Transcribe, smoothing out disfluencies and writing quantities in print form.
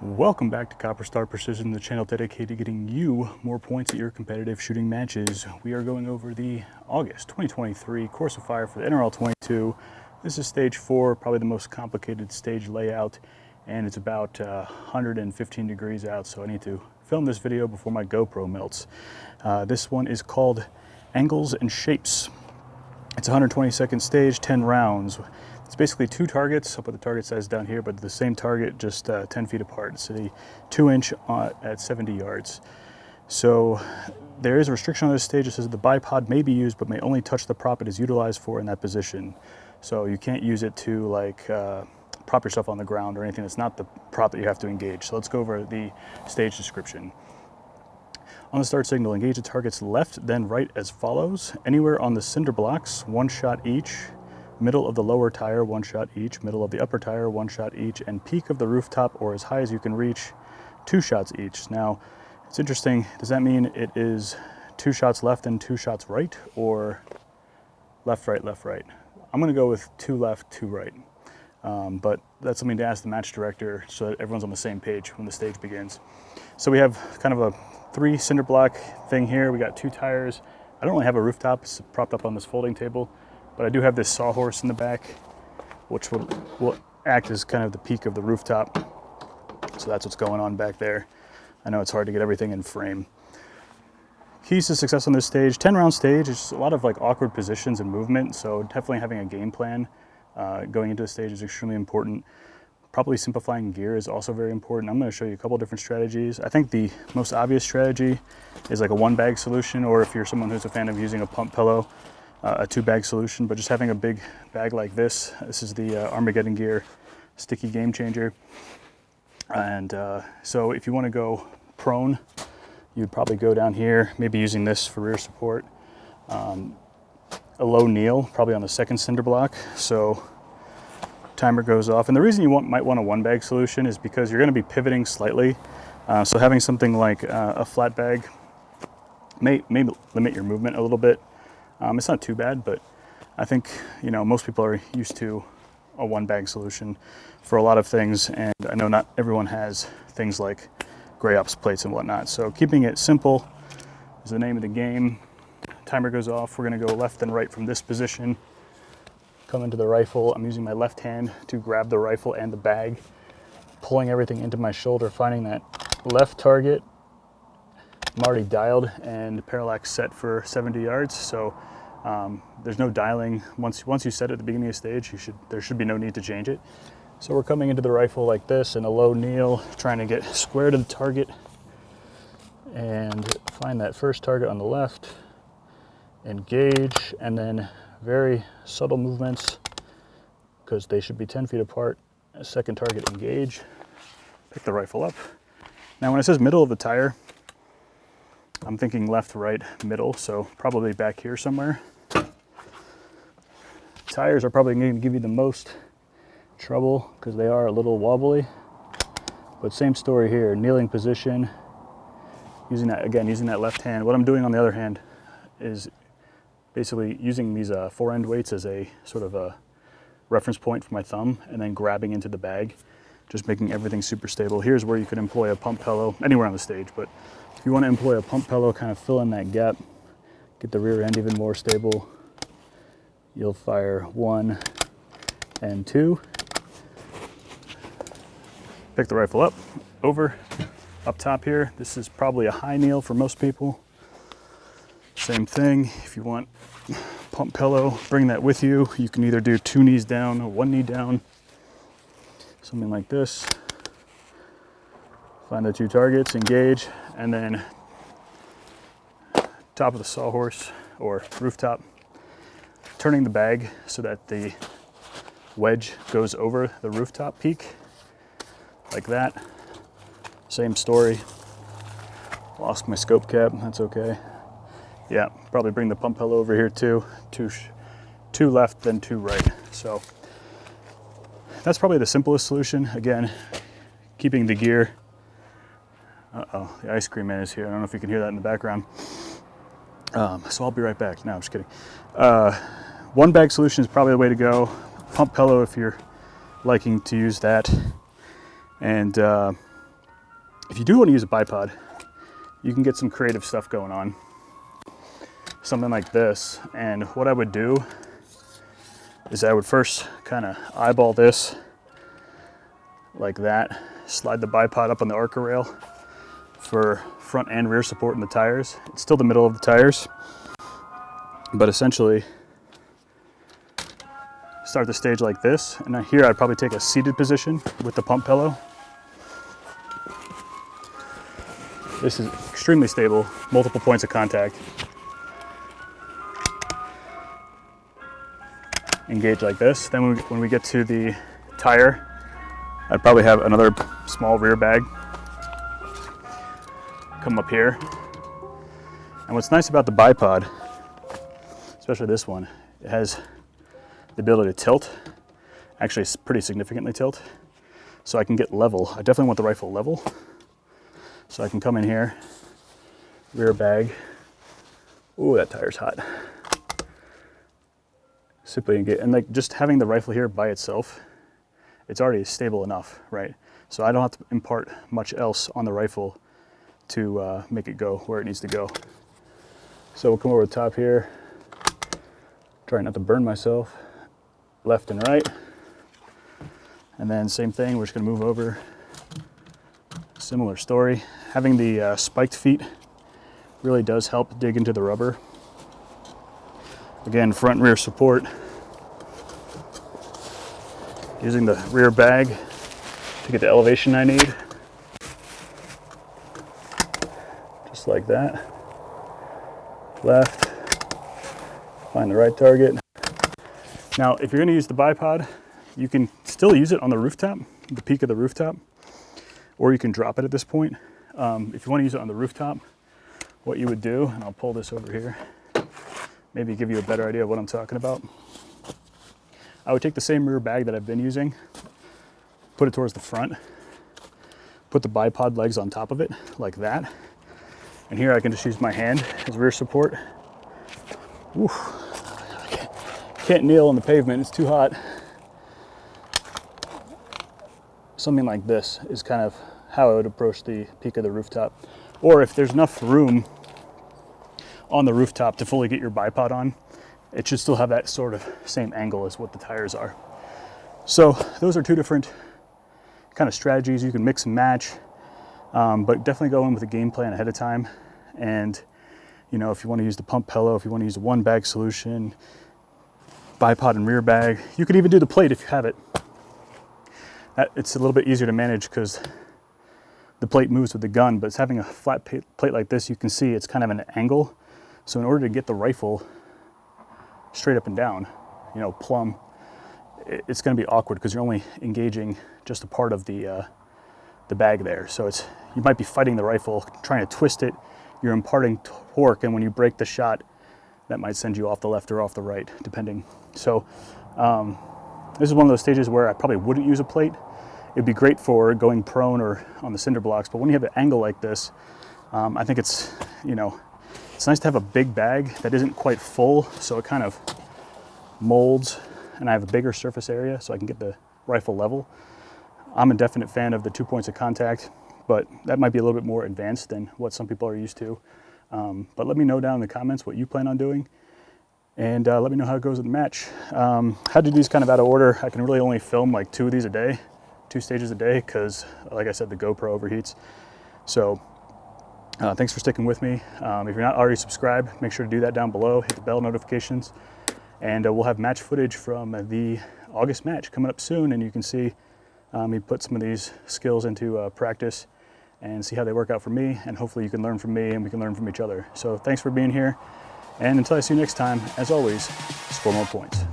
Welcome back to Copper Star Precision, the channel dedicated to getting you more points at your competitive shooting matches. We are going over the August 2023 course of fire for the NRL22. This is stage 4, probably the most complicated stage layout, and it's about 115 degrees out, so I need to film this video before my GoPro melts. This one is called Angles and Shapes. It's a 120-second stage, 10 rounds. It's basically 2 targets. I'll put the target size down here, but the same target, just 10 feet apart. It's a 2-inch at 70 yards. So there is a restriction on this stage. It says the bipod may be used, but may only touch the prop it is utilized for in that position. So you can't use it to prop yourself on the ground or anything that's not the prop that you have to engage. So let's go over the stage description. On the start signal, engage the targets left, then right as follows. Anywhere on the cinder blocks, 1 shot each. Middle of the lower tire, 1 shot each. Middle of the upper tire, 1 shot each. And peak of the rooftop, or as high as you can reach, 2 shots each. Now, it's interesting. Does that mean it is 2 shots left and 2 shots right, or left, right, left, right? I'm going to go with 2 left, 2 right. But that's something to ask the match director so that everyone's on the same page when the stage begins. So we have kind of a 3 cinder block thing here. We got 2 tires. I don't really have a rooftop. It's propped up on this folding table. But I do have this sawhorse in the back, which will act as kind of the peak of the rooftop. So that's what's going on back there. I know it's hard to get everything in frame. Keys to success on this stage, 10-round stage. It's a lot of awkward positions and movement, so definitely having a game plan going into the stage is extremely important. Probably simplifying gear is also very important. I'm going to show you a couple different strategies. I think the most obvious strategy is like a 1-bag solution, or if you're someone who's a fan of using a pump pillow, a 2-bag solution, but just having a big bag like this. This is the Armageddon Gear Sticky Game Changer. And so if you want to go prone, you'd probably go down here, maybe using this for rear support. A low kneel, probably on the 2nd cinder block. So timer goes off. And the reason you might want a 1-bag solution is because you're going to be pivoting slightly. So having something like a flat bag may limit your movement a little bit. It's not too bad, but I think, most people are used to a 1-bag solution for a lot of things, and I know not everyone has things like gray ops plates and whatnot. So keeping it simple is the name of the game. Timer goes off. We're going to go left and right from this position. Come into the rifle. I'm using my left hand to grab the rifle and the bag, pulling everything into my shoulder, finding that left target. I'm already dialed and parallax set for 70 yards, so there's no dialing. Once you set it at the beginning of the stage, there should be no need to change it. So we're coming into the rifle like this in a low kneel, trying to get square to the target and find that first target on the left, engage, and then very subtle movements because they should be 10 feet apart. A second target, engage, pick the rifle up. Now when it says middle of the tire, I'm thinking left, right, middle, so probably back here somewhere. Tires are probably going to give you the most trouble because they are a little wobbly. But same story here, kneeling position, using that left hand. What I'm doing on the other hand is basically using these 4-end weights as a sort of a reference point for my thumb, and then grabbing into the bag, just making everything super stable. Here's where you could employ a pump pillow anywhere on the stage, but if you want to employ a pump pillow, kind of fill in that gap, get the rear end even more stable, you'll fire 1 and 2. Pick the rifle up, over, up top here. This is probably a high kneel for most people. Same thing, if you want pump pillow, bring that with you. You can either do 2 knees down or 1 knee down, something like this. Find the 2 targets, engage, and then top of the sawhorse or rooftop, turning the bag so that the wedge goes over the rooftop peak, like that. Same story. Lost my scope cap, that's okay. Yeah, probably bring the pump pillow over here too. 2 left, then 2 right. So that's probably the simplest solution. Again, keeping the gear. Uh-oh, the ice cream man is here. I don't know if you can hear that in the background. So I'll be right back. No, I'm just kidding. 1-bag solution is probably the way to go. Pump pillow if you're liking to use that. And if you do want to use a bipod, you can get some creative stuff going on. Something like this. And what I would do is I would first kind of eyeball this like that, slide the bipod up on the Arca rail for front and rear support in the tires. It's still the middle of the tires, but essentially start the stage like this. And here I'd probably take a seated position with the pump pillow. This is extremely stable, multiple points of contact. Engage like this. Then when we get to the tire, I'd probably have another small rear bag come up here. And what's nice about the bipod, especially this one, it has the ability to tilt. Actually, it's pretty significantly tilt. So I can get level. I definitely want the rifle level. So I can come in here, rear bag. Ooh, that tire's hot. Simply engage, and like just having the rifle here by itself, it's already stable enough, right? So I don't have to impart much else on the rifle to make it go where it needs to go. So we'll come over the top here, try not to burn myself, left and right. And then same thing, we're just gonna move over. Similar story. Having the spiked feet really does help dig into the rubber. Again, front and rear support. Using the rear bag to get the elevation I need. Just like that. Left. Find the right target. Now, if you're going to use the bipod, you can still use it on the rooftop, the peak of the rooftop, or you can drop it at this point. If you want to use it on the rooftop, what you would do, and I'll pull this over here, maybe give you a better idea of what I'm talking about. I would take the same rear bag that I've been using, put it towards the front, put the bipod legs on top of it, like that. And here I can just use my hand as rear support. Ooh, can't kneel on the pavement, it's too hot. Something like this is kind of how I would approach the peak of the rooftop. Or if there's enough room on the rooftop to fully get your bipod on, it should still have that sort of same angle as what the tires are. So those are two different kind of strategies you can mix and match, but definitely go in with a game plan ahead of time. And you know, if you want to use the pump pillow, if you want to use a one bag solution, bipod and rear bag, you could even do the plate if you have it. It's a little bit easier to manage because the plate moves with the gun, but it's having a flat plate like this, you can see it's kind of an angle. So in order to get the rifle straight up and down, you know, plumb, it's going to be awkward because you're only engaging just a part of the bag there. So you might be fighting the rifle, trying to twist it. You're imparting torque, and when you break the shot, that might send you off the left or off the right, depending. So this is one of those stages where I probably wouldn't use a plate. It'd be great for going prone or on the cinder blocks, but when you have an angle like this, I think it's, you know, it's nice to have a big bag that isn't quite full, so it kind of molds, and I have a bigger surface area so I can get the rifle level. I'm a definite fan of the 2 points of contact, but that might be a little bit more advanced than what some people are used to. But let me know down in the comments what you plan on doing, and let me know how it goes with the match. How to do these kind of out of order. I can really only film like 2 of these a day, 2 stages a day, because like I said, the GoPro overheats. So thanks for sticking with me. If you're not already subscribed, make sure to do that down below, hit the bell notifications, and we'll have match footage from the August match coming up soon, and you can see me put some of these skills into practice and see how they work out for me, and hopefully you can learn from me and we can learn from each other. So thanks for being here, and until I see you next time, as always, score more points.